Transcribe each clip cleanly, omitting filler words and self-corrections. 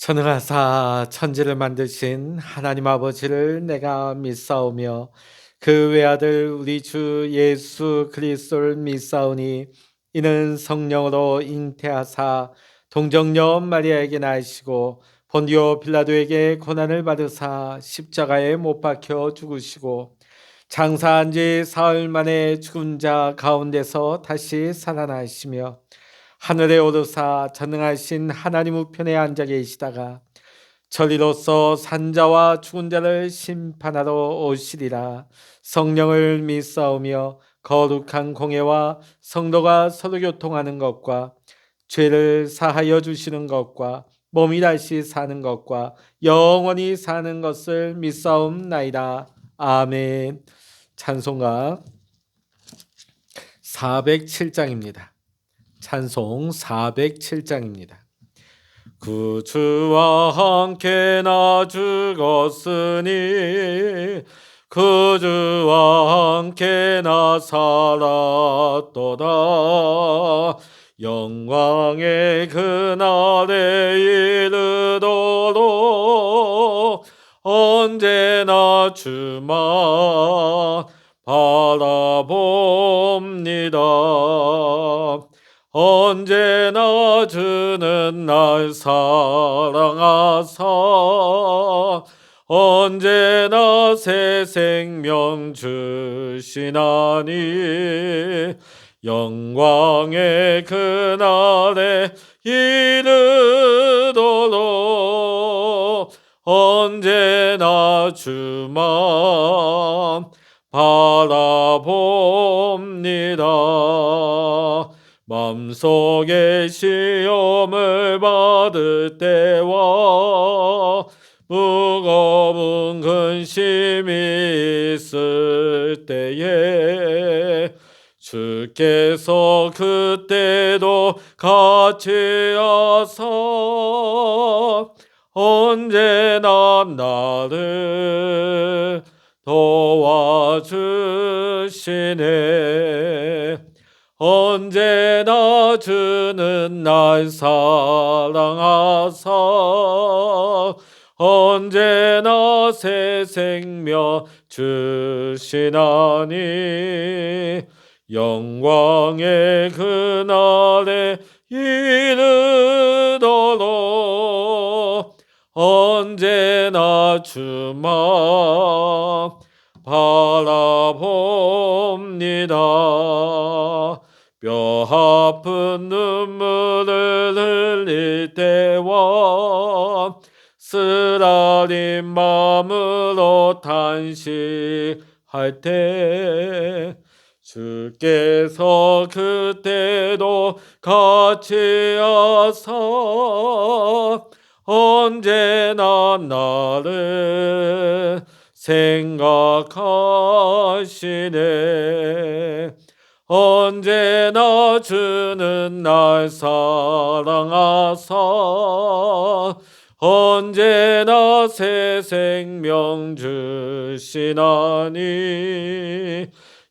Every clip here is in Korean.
전능하사 천지를 만드신 하나님 아버지를 내가 믿사오며 그 외아들 우리 주 예수 그리스도를 믿사오니 이는 성령으로 잉태하사 동정녀 마리아에게 나시고 본디오 빌라도에게 고난을 받으사 십자가에 못 박혀 죽으시고 장사한 지 사흘 만에 죽은 자 가운데서 다시 살아나시며 하늘에 오르사 전능하신 하나님 우편에 앉아 계시다가 저리로서 산자와 죽은 자를 심판하러 오시리라. 성령을 믿사오며 거룩한 공예와 성도가 서로 교통하는 것과 죄를 사하여 주시는 것과 몸이 다시 사는 것과 영원히 사는 것을 믿사옵나이다. 아멘. 찬송가 407장입니다. 찬송 407장입니다. 구주와 함께 나 죽었으니 구주와 함께 나 살았도다. 영광의 그날에 이르도록 언제나 주만 바라봅니다. 언제나 주는 날 사랑하사 언제나 새 생명 주시나니 영광의 그날에 이르도록 언제나 주만 바라봅니다. 마음속에 시험을 받을 때와 무거운 근심이 있을 때에 주께서 그때도 같이 하사 언제나 나를 도와주시네. 언제나 주는 날 사랑하사 언제나 새 생명 주시나니 영광의 그날에 이르도록 언제나 주만 바라봅니다. 뼈 아픈 눈물을 흘릴 때와 쓰라린 마음으로 탄식할 때 주께서 그때도 같이 하사 언제나 나를 생각하시네. 언제나 주는 날 사랑하사 언제나 새 생명 주시나니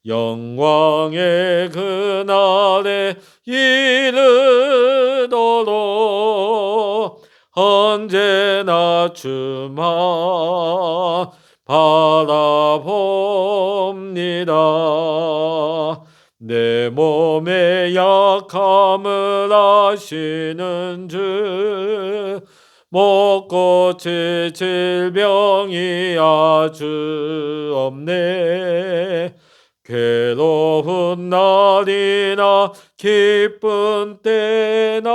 영광의 그날에 이르도록 언제나 주만 바라봅니다. 내 몸의 약함을 아시는 주 못 고칠 질병이 아주 없네. 괴로운 날이나 기쁜 때나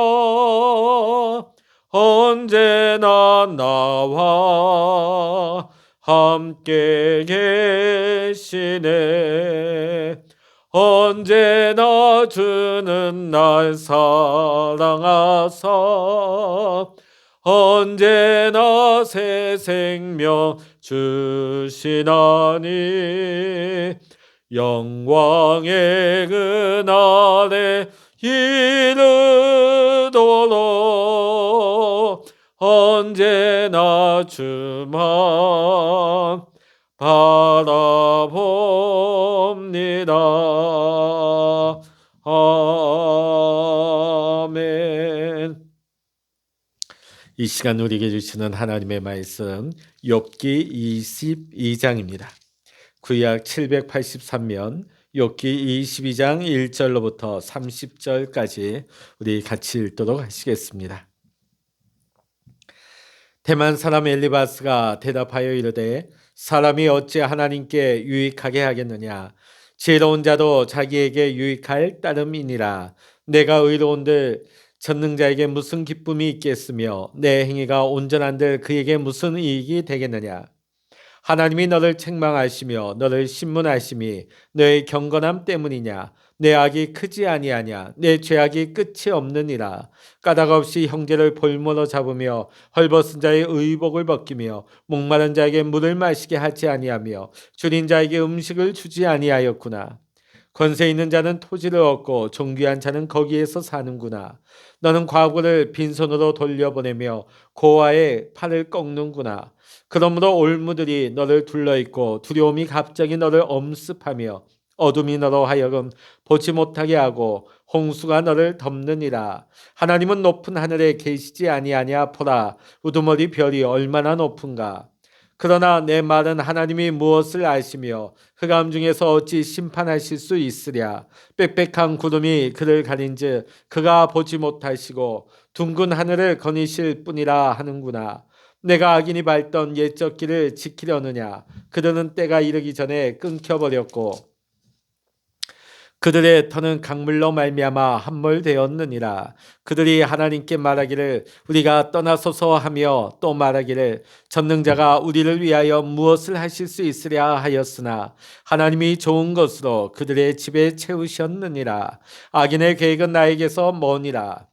언제나 나와 함께 계시네. 언제나 주는 날 사랑하사 언제나 새 생명 주시나니 영광의 그날에 이르도록 언제나 주만 바라봅니다. 아멘. 이 시간 우리에게 주시는 하나님의 말씀 욥기 22장입니다. 구약 783면 욥기 22장 1절로부터 30절까지 우리 같이 읽도록 하시겠습니다. 대만 사람 엘리바스가 대답하여 이르되 사람이 어찌 하나님께 유익하게 하겠느냐. 지혜로운 자도 자기에게 유익할 따름이니라. 내가 의로운들 전능자에게 무슨 기쁨이 있겠으며 내 행위가 온전한들 그에게 무슨 이익이 되겠느냐. 하나님이 너를 책망하시며 너를 신문하심이 너의 경건함 때문이냐. 내 악이 크지 아니하냐. 내 죄악이 끝이 없느니라. 까닭 없이 형제를 볼모로 잡으며 헐벗은 자의 의복을 벗기며 목마른 자에게 물을 마시게 하지 아니하며 줄인 자에게 음식을 주지 아니하였구나. 권세 있는 자는 토지를 얻고 존귀한 자는 거기에서 사는구나. 너는 과거를 빈손으로 돌려보내며 고아의 팔을 꺾는구나. 그러므로 올무들이 너를 둘러있고 두려움이 갑자기 너를 엄습하며 어둠이 너로 하여금 보지 못하게 하고 홍수가 너를 덮느니라. 하나님은 높은 하늘에 계시지 아니하냐. 보라, 우두머리 별이 얼마나 높은가. 그러나 내 말은 하나님이 무엇을 아시며 흑암 중에서 어찌 심판하실 수 있으랴. 빽빽한 구름이 그를 가린즉 그가 보지 못하시고 둥근 하늘을 거니실 뿐이라 하는구나. 내가 악인이 밟던 옛적 길을 지키려느냐. 그들은 때가 이르기 전에 끊겨버렸고 그들의 터는 강물로 말미암아 함몰되었느니라. 그들이 하나님께 말하기를 우리가 떠나소서 하며 또 말하기를 전능자가 우리를 위하여 무엇을 하실 수 있으랴 하였으나 하나님이 좋은 것으로 그들의 집에 채우셨느니라. 악인의 계획은 나에게서 머니라.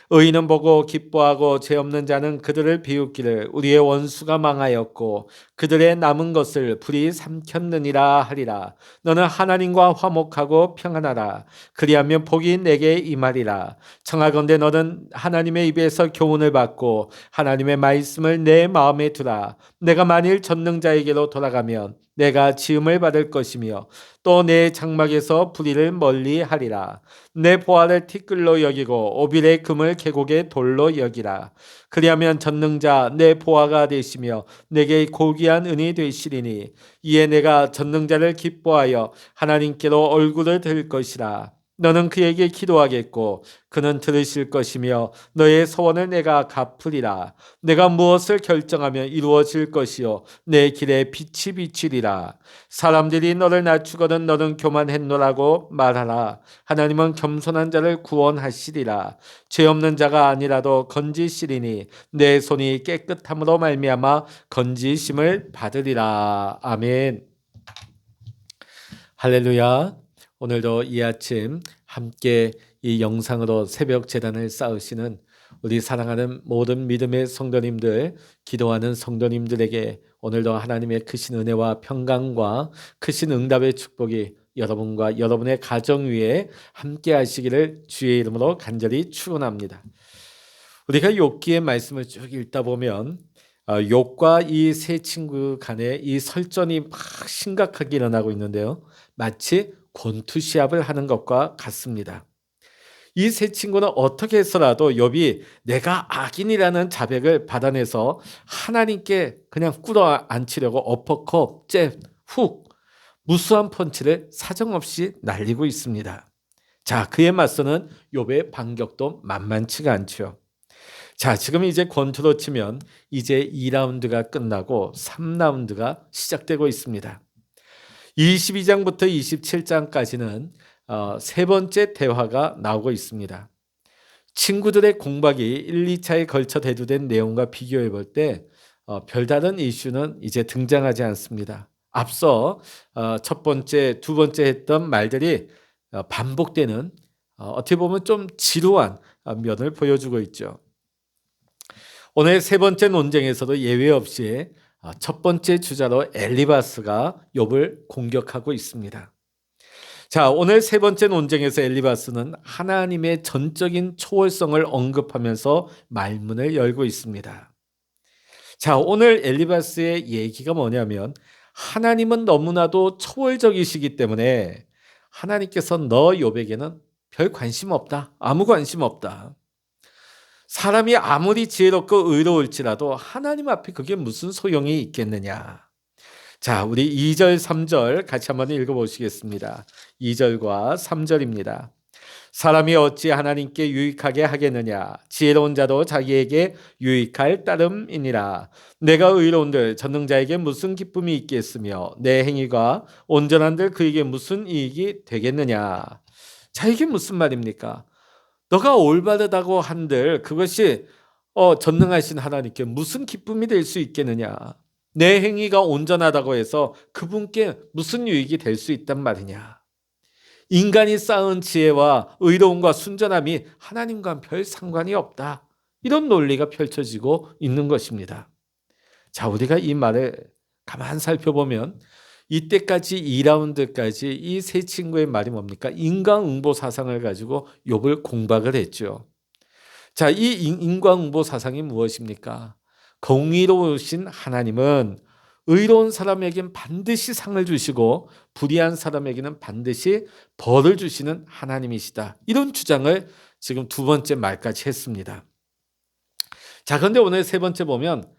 의인은 보고 기뻐하고 죄 없는 자는 그들을 비웃기를 우리의 원수가 망하였고 그들의 남은 것을 불이 삼켰느니라 하리라. 너는 하나님과 화목하고 평안하라. 그리하면 복이 내게 임하리라. 청하건대 너는 하나님의 입에서 교훈을 받고 하나님의 말씀을 내 마음에 두라. 내가 만일 전능자에게로 돌아가면 내가 지음을 받을 것이며 또 내 장막에서 불의를 멀리 하리라. 내 보화를 티끌로 여기고 오빌의 금을 계곡의 돌로 여기라. 그리하면 전능자 내 보화가 되시며 내게 고귀한 은이 되시리니 이에 내가 전능자를 기뻐하여 하나님께로 얼굴을 들 것이라. 너는 그에게 기도하겠고 그는 들으실 것이며 너의 소원을 내가 갚으리라. 내가 무엇을 결정하면 이루어질 것이요 내 길에 빛이 비치리라. 사람들이 너를 낮추거든 너는 교만했노라고 말하라. 하나님은 겸손한 자를 구원하시리라. 죄 없는 자가 아니라도 건지시리니 내 손이 깨끗함으로 말미암아 건지심을 받으리라. 아멘. 할렐루야. 오늘도 이 아침 함께 이 영상으로 새벽 제단을 쌓으시는 우리 사랑하는 모든 믿음의 성도님들, 기도하는 성도님들에게 오늘도 하나님의 크신 은혜와 평강과 크신 응답의 축복이 여러분과 여러분의 가정 위에 함께 하시기를 주의 이름으로 간절히 축원합니다. 우리가 욥기의 말씀을 쭉 읽다 보면 욥과 이 세 친구 간에 이 설전이 막 심각하게 일어나고 있는데요. 마치 권투시합을 하는 것과 같습니다. 이 세 친구는 어떻게 해서라도 욥이 내가 악인이라는 자백을 받아내서 하나님께 그냥 꿇어앉히려고 어퍼컷, 잽, 훅 무수한 펀치를 사정없이 날리고 있습니다. 자, 그에 맞서는 욥의 반격도 만만치가 않죠. 자, 지금 이제 권투로 치면 이제 2라운드가 끝나고 3라운드가 시작되고 있습니다. 22장부터 27장까지는 세 번째 대화가 나오고 있습니다. 친구들의 공박이 1, 2차에 걸쳐 대두된 내용과 비교해 볼 때 별다른 이슈는 이제 등장하지 않습니다. 앞서 첫 번째, 두 번째 했던 말들이 반복되는 어떻게 보면 좀 지루한 면을 보여주고 있죠. 오늘 세 번째 논쟁에서도 예외 없이 첫 번째 주자로 엘리바스가 욥을 공격하고 있습니다. 자, 오늘 세 번째 논쟁에서 엘리바스는 하나님의 전적인 초월성을 언급하면서 말문을 열고 있습니다. 자, 오늘 엘리바스의 얘기가 뭐냐면 하나님은 너무나도 초월적이시기 때문에 하나님께서 너 욥에게는 별 관심 없다. 아무 관심 없다. 사람이 아무리 지혜롭고 의로울지라도 하나님 앞에 그게 무슨 소용이 있겠느냐. 자, 우리 2절, 3절 같이 한번 읽어보시겠습니다. 2절과 3절입니다. 사람이 어찌 하나님께 유익하게 하겠느냐. 지혜로운 자도 자기에게 유익할 따름이니라. 내가 의로운들 전능자에게 무슨 기쁨이 있겠으며 내 행위가 온전한들 그에게 무슨 이익이 되겠느냐. 자, 이게 무슨 말입니까? 너가 올바르다고 한들 그것이 전능하신 하나님께 무슨 기쁨이 될 수 있겠느냐. 내 행위가 온전하다고 해서 그분께 무슨 유익이 될 수 있단 말이냐. 인간이 쌓은 지혜와 의로움과 순전함이 하나님과 별 상관이 없다. 이런 논리가 펼쳐지고 있는 것입니다. 자, 우리가 이 말을 가만 살펴보면 이때까지 2라운드까지 이 세 친구의 말이 뭡니까? 인과응보 사상을 가지고 욥을 공박을 했죠. 자, 이 인과응보 사상이 무엇입니까? 공의로우신 하나님은 의로운 사람에겐 반드시 상을 주시고 불의한 사람에게는 반드시 벌을 주시는 하나님이시다. 이런 주장을 지금 두 번째 말까지 했습니다. 자, 그런데 오늘 세 번째 보면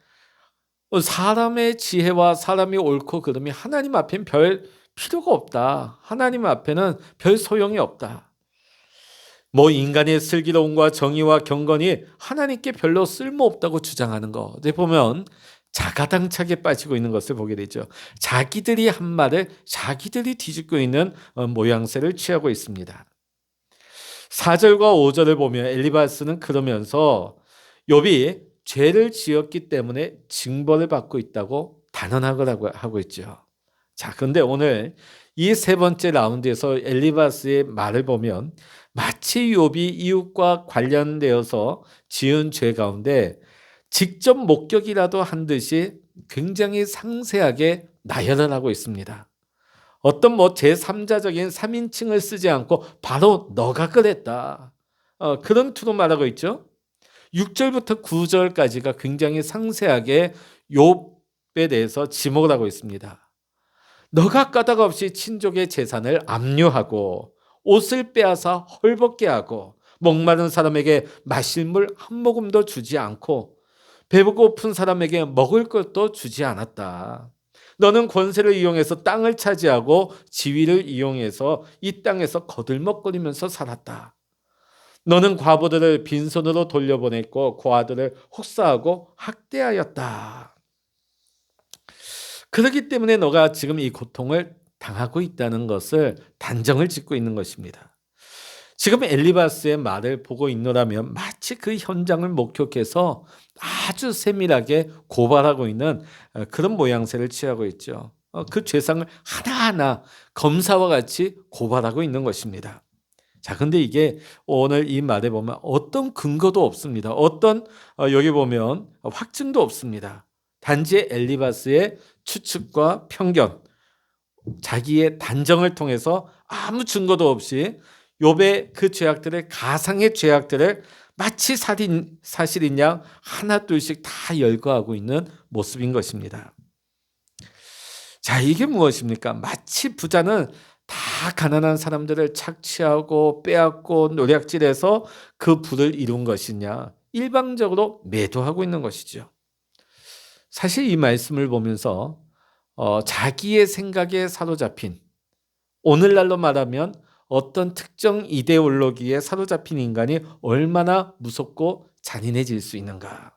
사람의 지혜와 사람이 옳고 그름이 하나님 앞엔 별 필요가 없다. 하나님 앞에는 별 소용이 없다. 뭐 인간의 슬기로움과 정의와 경건이 하나님께 별로 쓸모없다고 주장하는 거. 이제 보면 자가당착에 빠지고 있는 것을 보게 되죠. 자기들이 한 말을 자기들이 뒤집고 있는 모양새를 취하고 있습니다. 4절과 5절을 보면 엘리바스는 그러면서 욥이 죄를 지었기 때문에 징벌을 받고 있다고 단언하고 하고 있죠. 자, 그런데 오늘 이 세 번째 라운드에서 엘리바스의 말을 보면 마치 욥이 이웃과 관련되어서 지은 죄 가운데 직접 목격이라도 한 듯이 굉장히 상세하게 나열을 하고 있습니다. 어떤 제3자적인 3인칭을 쓰지 않고 바로 너가 그랬다. 그런 투로 말하고 있죠. 6절부터 9절까지가 굉장히 상세하게 욥에 대해서 지목을 하고 있습니다. 너가 까닭 없이 친족의 재산을 압류하고 옷을 빼앗아 헐벗게 하고 목마른 사람에게 마실 물 한 모금도 주지 않고 배고픈 사람에게 먹을 것도 주지 않았다. 너는 권세를 이용해서 땅을 차지하고 지위를 이용해서 이 땅에서 거들먹거리면서 살았다. 너는 과부들을 빈손으로 돌려보냈고 고아들을 혹사하고 학대하였다. 그렇기 때문에 너가 지금 이 고통을 당하고 있다는 것을 단정을 짓고 있는 것입니다. 지금 엘리바스의 말을 보고 있노라면 마치 그 현장을 목격해서 아주 세밀하게 고발하고 있는 그런 모양새를 취하고 있죠. 그 죄상을 하나하나 검사와 같이 고발하고 있는 것입니다. 자, 근데 이게 오늘 이 말에 보면 어떤 근거도 없습니다. 어떤 여기 보면 확증도 없습니다. 단지 엘리바스의 추측과 편견, 자기의 단정을 통해서 아무 증거도 없이 욥의 그 죄악들을 가상의 죄악들을 마치 사실인 양 하나둘씩 다 열거하고 있는 모습인 것입니다. 자, 이게 무엇입니까? 마치 부자는 다 가난한 사람들을 착취하고 빼앗고 노략질해서 그 부를 이룬 것이냐, 일방적으로 매도하고 있는 것이죠. 사실 이 말씀을 보면서 자기의 생각에 사로잡힌, 오늘날로 말하면 어떤 특정 이데올로기에 사로잡힌 인간이 얼마나 무섭고 잔인해질 수 있는가.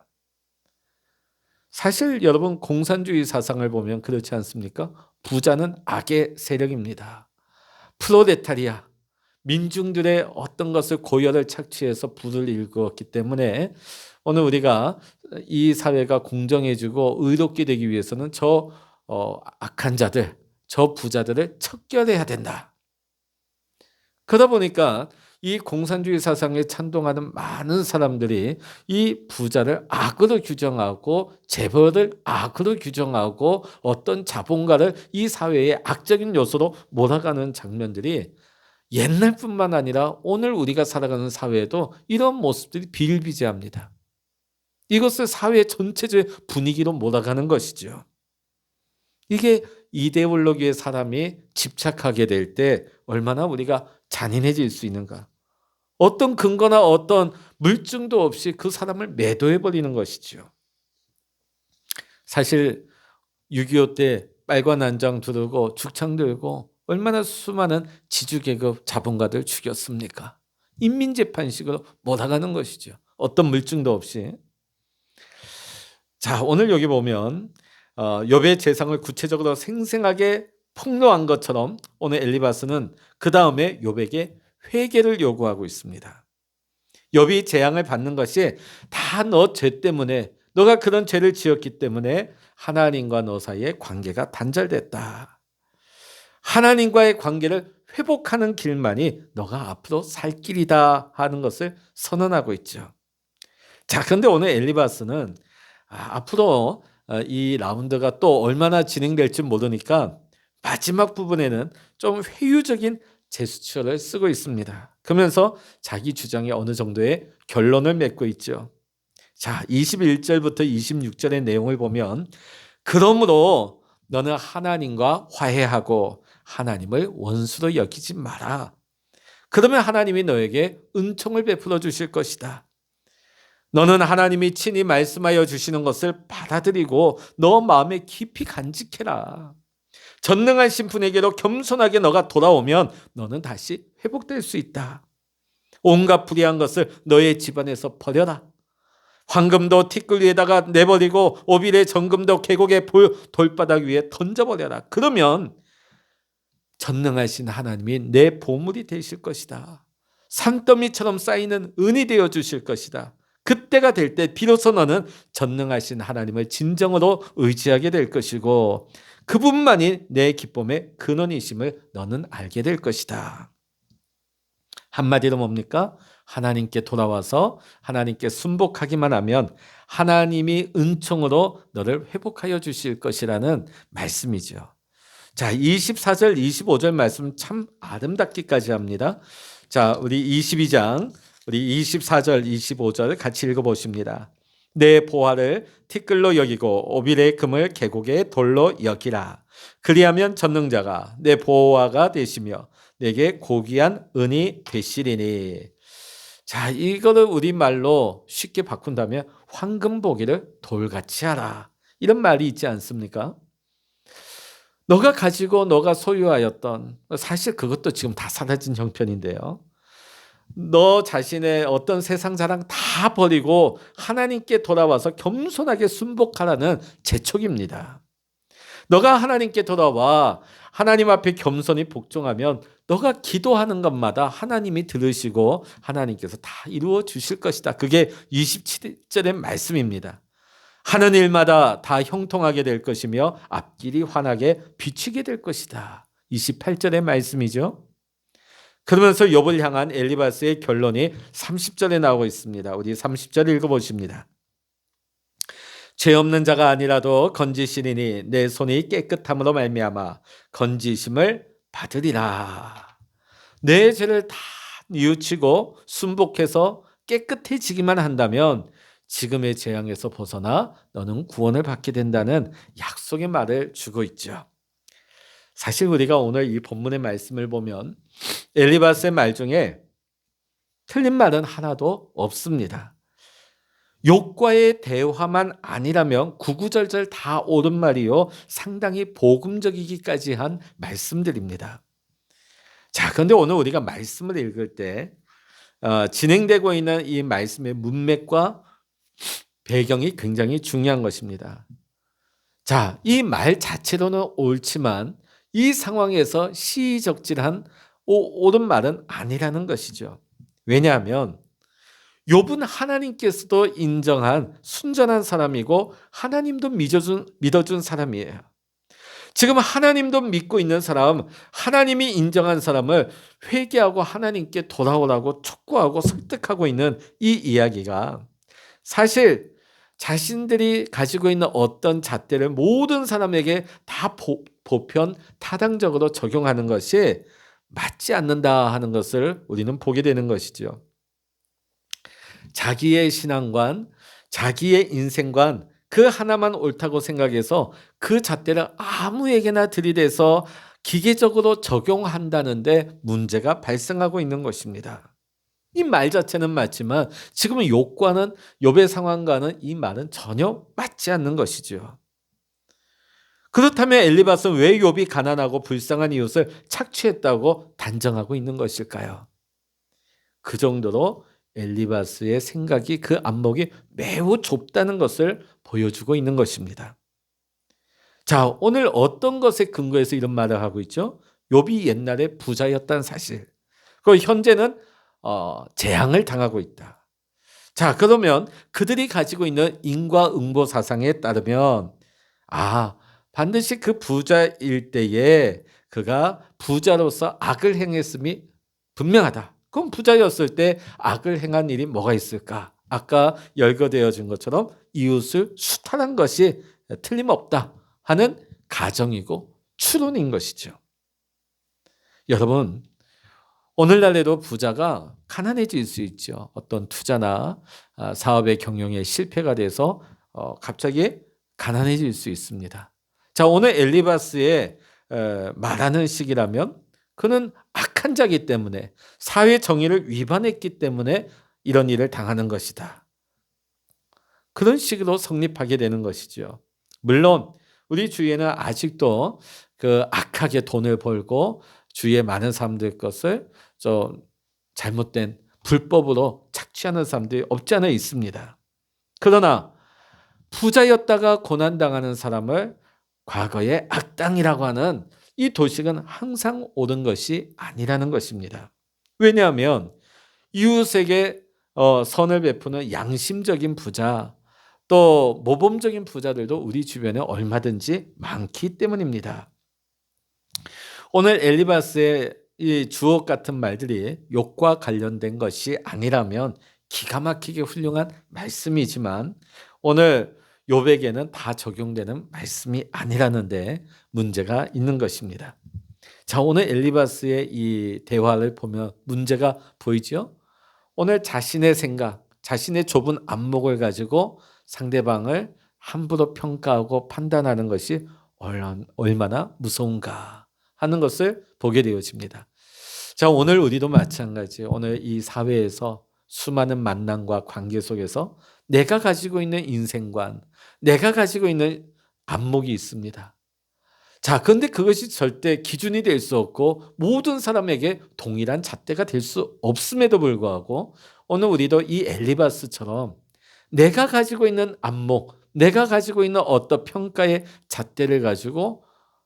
사실 여러분 공산주의 사상을 보면 그렇지 않습니까? 부자는 악의 세력입니다. 프로레타리아, 민중들의 어떤 것을 고열을 착취해서 부를 일구었기 때문에 오늘 우리가 이 사회가 공정해지고 의롭게 되기 위해서는 저 악한 자들, 저 부자들을 척결해야 된다. 그러다 보니까 이 공산주의 사상에 찬동하는 많은 사람들이 이 부자를 악으로 규정하고 재벌을 악으로 규정하고 어떤 자본가를 이 사회의 악적인 요소로 몰아가는 장면들이 옛날뿐만 아니라 오늘 우리가 살아가는 사회에도 이런 모습들이 비일비재합니다. 이것을 사회 전체적인 분위기로 몰아가는 것이죠. 이게 이데올로기의 사람이 집착하게 될 때 얼마나 우리가 잔인해질 수 있는가. 어떤 근거나 어떤 물증도 없이 그 사람을 매도해 버리는 것이죠. 사실 6.25 때 빨간 난장 두르고 죽창 들고 얼마나 수많은 지주계급 자본가들 죽였습니까? 인민재판식으로 몰아가는 것이죠. 어떤 물증도 없이. 자, 오늘 여기 보면 욥의 재상을 구체적으로 생생하게 폭로한 것처럼 오늘 엘리바스는 그 다음에 욥에게 회개를 요구하고 있습니다. 욥이 재앙을 받는 것이 다 너 죄 때문에, 너가 그런 죄를 지었기 때문에 하나님과 너 사이의 관계가 단절됐다. 하나님과의 관계를 회복하는 길만이 너가 앞으로 살 길이다 하는 것을 선언하고 있죠. 자, 그런데 오늘 엘리바스는 앞으로 이 라운드가 또 얼마나 진행될지 모르니까 마지막 부분에는 좀 회유적인 제스처를 쓰고 있습니다. 그러면서 자기 주장에 어느 정도의 결론을 맺고 있죠. 자, 21절부터 26절의 내용을 보면, 그러므로 너는 하나님과 화해하고 하나님을 원수로 여기지 마라. 그러면 하나님이 너에게 은총을 베풀어 주실 것이다. 너는 하나님이 친히 말씀하여 주시는 것을 받아들이고 너 마음에 깊이 간직해라. 전능한 신분에게로 겸손하게 너가 돌아오면 너는 다시 회복될 수 있다. 온갖 불의한 것을 너의 집안에서 버려라. 황금도 티끌 위에다가 내버리고 오빌의 정금도 계곡의 돌바닥 위에 던져버려라. 그러면 전능하신 하나님이 내 보물이 되실 것이다. 산더미처럼 쌓이는 은이 되어 주실 것이다. 그때가 될 때 비로소 너는 전능하신 하나님을 진정으로 의지하게 될 것이고 그분만이 내 기쁨의 근원이심을 너는 알게 될 것이다. 한마디로 뭡니까? 하나님께 돌아와서 하나님께 순복하기만 하면 하나님이 은총으로 너를 회복하여 주실 것이라는 말씀이죠. 자, 24절, 25절 말씀 참 아름답기까지 합니다. 자, 우리 22장, 우리 24절, 25절 같이 읽어보십니다. 내 보화를 티끌로 여기고 오빌의 금을 계곡의 돌로 여기라. 그리하면 전능자가 내 보화가 되시며 내게 고귀한 은이 되시리니. 자, 이거를 우리말로 쉽게 바꾼다면 황금 보기를 돌같이 하라. 이런 말이 있지 않습니까? 너가 가지고 너가 소유하였던, 사실 그것도 지금 다 사라진 형편인데요. 너 자신의 어떤 세상 자랑 다 버리고 하나님께 돌아와서 겸손하게 순복하라는 재촉입니다. 너가 하나님께 돌아와 하나님 앞에 겸손히 복종하면 너가 기도하는 것마다 하나님이 들으시고 하나님께서 다 이루어 주실 것이다. 그게 27절의 말씀입니다. 하는 일마다 다 형통하게 될 것이며 앞길이 환하게 비치게 될 것이다. 28절의 말씀이죠. 그러면서 욥을 향한 엘리바스의 결론이 30절에 나오고 있습니다. 우리 30절 읽어보십니다. 죄 없는 자가 아니라도 건지시리니 내 손이 깨끗함으로 말미암아 건지심을 받으리라. 내 죄를 다 뉘우치고 순복해서 깨끗해지기만 한다면 지금의 재앙에서 벗어나 너는 구원을 받게 된다는 약속의 말을 주고 있죠. 사실 우리가 오늘 이 본문의 말씀을 보면 엘리바스의 말 중에 틀린 말은 하나도 없습니다. 욕과의 대화만 아니라면 구구절절 다 옳은 말이요 상당히 복음적이기까지 한 말씀들입니다. 자, 그런데 오늘 우리가 말씀을 읽을 때 진행되고 있는 이 말씀의 문맥과 배경이 굉장히 중요한 것입니다. 자, 이 말 자체로는 옳지만 이 상황에서 시의적절한 옳은 말은 아니라는 것이죠. 왜냐하면 욥은 하나님께서도 인정한 순전한 사람이고 하나님도 믿어준 사람이에요. 지금 하나님도 믿고 있는 사람, 하나님이 인정한 사람을 회개하고 하나님께 돌아오라고 촉구하고 설득하고 있는 이 이야기가 사실 자신들이 가지고 있는 어떤 잣대를 모든 사람에게 다 보편 타당적으로 적용하는 것이 맞지 않는다 하는 것을 우리는 보게 되는 것이죠. 자기의 신앙관, 자기의 인생관 그 하나만 옳다고 생각해서 그 잣대를 아무에게나 들이대서 기계적으로 적용한다는데 문제가 발생하고 있는 것입니다. 이 말 자체는 맞지만 지금은 욥의 상황과는 이 말은 전혀 맞지 않는 것이죠. 그렇다면 엘리바스는 왜 욥이 가난하고 불쌍한 이웃을 착취했다고 단정하고 있는 것일까요? 그 정도로 엘리바스의 생각이, 그 안목이 매우 좁다는 것을 보여주고 있는 것입니다. 자, 오늘 어떤 것에 근거해서 이런 말을 하고 있죠? 욥이 옛날에 부자였다는 사실. 그리고 현재는 재앙을 당하고 있다. 자, 그러면 그들이 가지고 있는 인과응보 사상에 따르면 반드시 그 부자일 때에 그가 부자로서 악을 행했음이 분명하다. 그럼 부자였을 때 악을 행한 일이 뭐가 있을까? 아까 열거되어진 것처럼 이웃을 수탈한 것이 틀림없다 하는 가정이고 추론인 것이죠. 여러분, 오늘날에도 부자가 가난해질 수 있죠. 어떤 투자나 사업의 경영에 실패가 돼서 갑자기 가난해질 수 있습니다. 자, 오늘 엘리바스의 말하는 식이라면 그는 악한 자이기 때문에, 사회 정의를 위반했기 때문에 이런 일을 당하는 것이다. 그런 식으로 성립하게 되는 것이죠. 물론 우리 주위에는 아직도 그 악하게 돈을 벌고 주위에 많은 사람들 것을 좀 잘못된 불법으로 착취하는 사람들이 없지 않아 있습니다. 그러나 부자였다가 고난당하는 사람을 과거의 악당이라고 하는 이 도식은 항상 옳은 것이 아니라는 것입니다. 왜냐하면 이웃에게 선을 베푸는 양심적인 부자, 또 모범적인 부자들도 우리 주변에 얼마든지 많기 때문입니다. 오늘 엘리바스의 이 주옥 같은 말들이 욕과 관련된 것이 아니라면 기가 막히게 훌륭한 말씀이지만 오늘 욥에게는 다 적용되는 말씀이 아니라는데 문제가 있는 것입니다. 자, 오늘 엘리바스의 이 대화를 보면 문제가 보이죠? 오늘 자신의 생각, 자신의 좁은 안목을 가지고 상대방을 함부로 평가하고 판단하는 것이 얼마나 무서운가 하는 것을 보게 되어집니다. 자, 오늘 우리도 마찬가지예요. 오늘 이 사회에서 수많은 만남과 관계 속에서 내가 가지고 있는 인생관, 내가 가지고 있는 안목이 있습니다. 자, 그런데 그것이 절대 기준이 될 수 없고 모든 사람에게 동일한 잣대가 될 수 없음에도 불구하고 오늘 우리도 이 엘리바스처럼 내가 가지고 있는 안목, 내가 가지고 있는 어떤 평가의 잣대를 가지고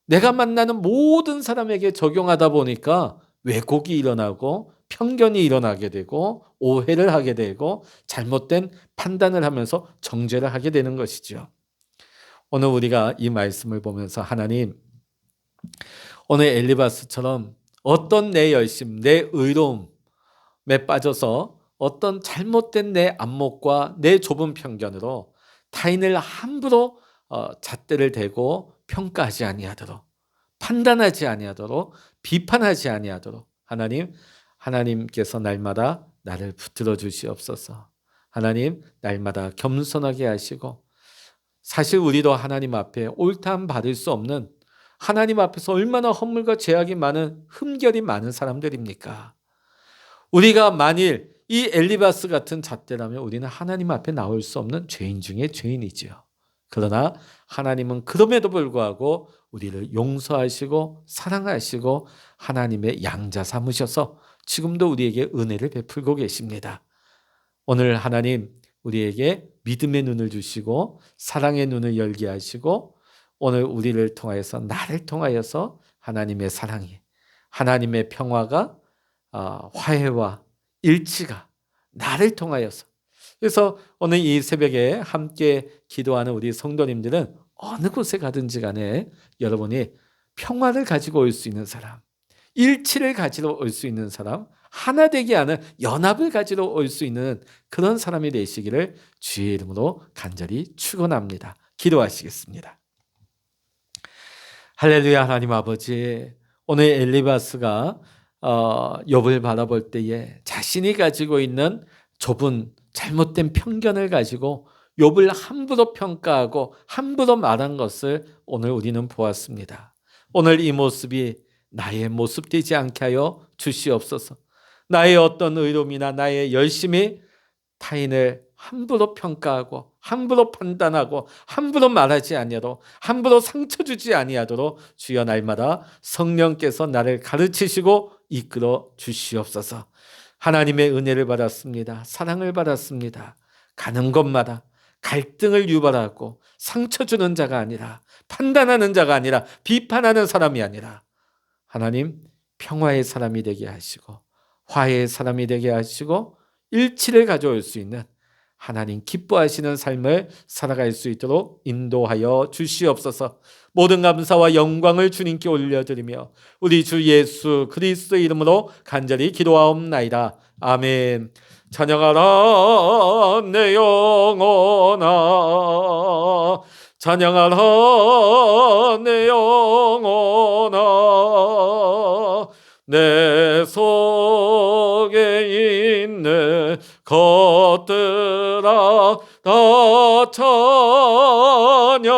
내가 만나는 모든 사람에게 적용하다 보니까 왜곡이 일어나고 편견이 일어나게 되고 오해를 하게 되고 잘못된 판단을 하면서 정죄를 하게 되는 것이죠. 오늘 우리가 이 말씀을 보면서 하나님, 오늘 엘리바스처럼 어떤 내 열심, 내 의로움에 빠져서 어떤 잘못된 내 안목과 내 좁은 편견으로 타인을 함부로 잣대를 대고 평가하지 아니하도록, 판단하지 아니하도록, 비판하지 아니하도록 하나님께서 날마다 나를 붙들어 주시옵소서. 하나님, 날마다 겸손하게 하시고, 사실 우리도 하나님 앞에 옳다함 받을 수 없는, 하나님 앞에서 얼마나 허물과 죄악이 많은, 흠결이 많은 사람들입니까? 우리가 만일 이 엘리바스 같은 잣대라면 우리는 하나님 앞에 나올 수 없는 죄인 중에 죄인이지요. 그러나 하나님은 그럼에도 불구하고 우리를 용서하시고 사랑하시고 하나님의 양자 삼으셔서 지금도 우리에게 은혜를 베풀고 계십니다. 오늘 하나님 우리에게 믿음의 눈을 주시고 사랑의 눈을 열게 하시고 오늘 우리를 통하여서, 나를 통하여서 하나님의 사랑이, 하나님의 평화가, 화해와 일치가 나를 통하여서, 그래서 오늘 이 새벽에 함께 기도하는 우리 성도님들은 어느 곳에 가든지 간에 여러분이 평화를 가지고 올 수 있는 사람, 일치를 가지러 올 수 있는 사람, 하나 되게 하는 연합을 가지러 올 수 있는 그런 사람이 되시기를 주의 이름으로 간절히 축원합니다. 기도하시겠습니다. 할렐루야. 하나님 아버지, 오늘 엘리바스가 욥을 바라볼 때에 자신이 가지고 있는 좁은 잘못된 편견을 가지고 욥을 함부로 평가하고 함부로 말한 것을 오늘 우리는 보았습니다. 오늘 이 모습이 나의 모습 되지 않게 하여 주시옵소서. 나의 어떤 의로움이나 나의 열심이 타인을 함부로 평가하고 함부로 판단하고 함부로 말하지 아니하도록, 함부로 상처 주지 아니하도록 주여 날마다 성령께서 나를 가르치시고 이끌어 주시옵소서. 하나님의 은혜를 받았습니다. 사랑을 받았습니다. 가는 곳마다 갈등을 유발하고 상처 주는 자가 아니라, 판단하는 자가 아니라, 비판하는 사람이 아니라 하나님 평화의 사람이 되게 하시고 화해의 사람이 되게 하시고 일치를 가져올 수 있는 하나님 기뻐하시는 삶을 살아갈 수 있도록 인도하여 주시옵소서. 모든 감사와 영광을 주님께 올려드리며 우리 주 예수 그리스도의 이름으로 간절히 기도하옵나이다. 아멘. 찬양하라 내 영혼아, 찬양하라 내 영혼아, 내 속에 있는 것들아 다 찬양하라.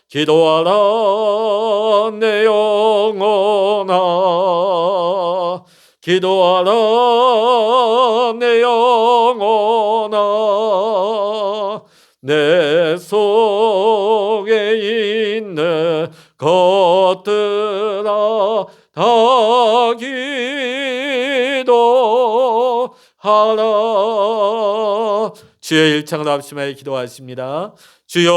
기도하라 내 영혼아, 기도하라 내 영혼아, 내 속에 있는 것들아 다 기도하라. 주의 일창을 합심하여 기도하십니다. 주여